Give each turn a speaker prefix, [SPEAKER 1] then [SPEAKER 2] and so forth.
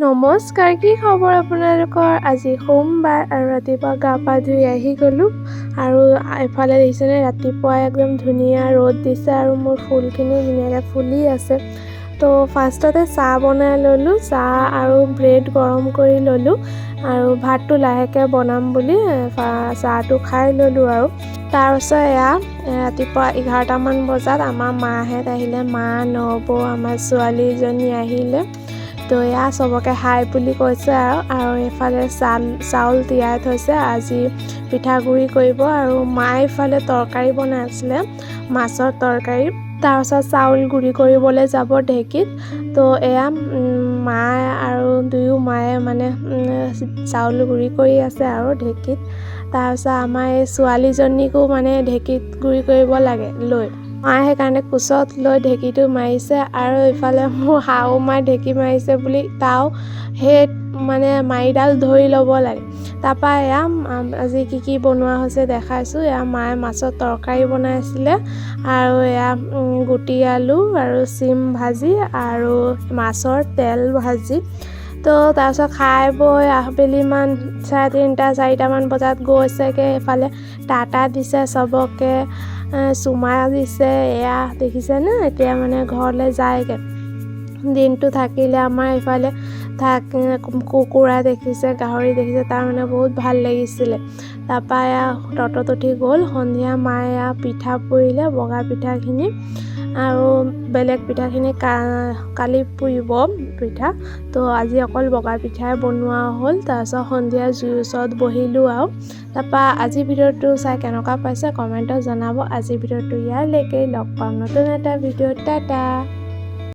[SPEAKER 1] নমস্কাৰ, কি খবৰ আপোনালোকৰ? আজি সোমবাৰ আৰু ৰাতিপুৱা গা পা ধুই আহি গ'লোঁ আৰু এফালে দেখিছেনে ৰাতিপুৱাই একদম ধুনীয়া ৰ'দ দিছে আৰু মোৰ ফুলখিনি ধুনীয়াকৈ ফুলি আছে। তো ফাৰ্ষ্টতে চাহ বনাই ল'লোঁ, চাহ আৰু ব্ৰেড গৰম কৰি ল'লোঁ আৰু ভাতটো লাহেকৈ বনাম বুলি চাহটো খাই ল'লোঁ আৰু তাৰপিছত ৰাতিপুৱা 11টামান বজাত আমাৰ মাহঁত আহিলে, মা নবৌ আমাৰ ছোৱালীজনী আহিলে। তো চবকে হাই বুলি কৈছে আৰু এইফালে চাউল তিয়াই থৈছে, আজি পিঠাগুড়ি কৰিব আৰু মায়ে এইফালে তৰকাৰী বনাই আছিলে, মাছৰ তৰকাৰী। তাৰপিছত চাউল গুড়ি কৰিবলৈ যাব ঢেঁকীত। তো মায়ে আৰু দুয়ো মায়ে মানে চাউল গুড়ি কৰি আছে আৰু ঢেঁকীত। তাৰপিছত আমাৰ এই ছোৱালীজনীকো মানে ঢেঁকীত গুড়ি কৰিব লাগে লৈ, মায়ে সেইকাৰণে কোচত লৈ ঢেঁকীটো মাৰিছে আৰু ইফালে মোৰ শাহু মায়ে ঢেঁকী মাৰিছে বুলি তাও সেই মানে মাৰিডাল ধৰি ল'ব লাগে। তাৰপৰা আজি কি বনোৱা হৈছে দেখাইছোঁ। মায়ে মাছৰ তৰকাৰী বনাইছিলে আৰু গুটি আলু আৰু চিম ভাজি আৰু মাছৰ তেল ভাজি। তো তাৰপিছত খাই বৈ আবেলিমান 3:30 4টামান বজাত গৈছেগৈ। এইফালে টাটা দিছে চবকে, চুমা দিছে, দেখিছেনে? এতিয়া মানে ঘৰলৈ যায়গৈ। দিনটো থাকিলে আমাৰ এইফালে কুকুৰা দেখিছে, গাহৰি দেখিছে, তাৰ মানে বহুত ভাল লাগিছিলে। তাৰপৰা ততত উঠি গ'ল। সন্ধিয়া মায়ে পিঠা পুৰিলে, বগা পিঠাখিনি আৰু বেলেগ পিঠাখিনি কালি পুৰিব পিঠা। তো আজি অকল বগা পিঠাই বনোৱা হ'ল। তাৰপিছত সন্ধিয়া জুইৰ ওচৰত বহিলোঁ আৰু তাৰপৰা আজিৰ ভিডিঅ'টো চাই কেনেকুৱা পাইছে কমেণ্টত জনাব। আজিৰ ভিডিঅ'টো ইয়ালৈকে, লগ পাম নতুন এটা ভিডিঅ'ত। টাটা।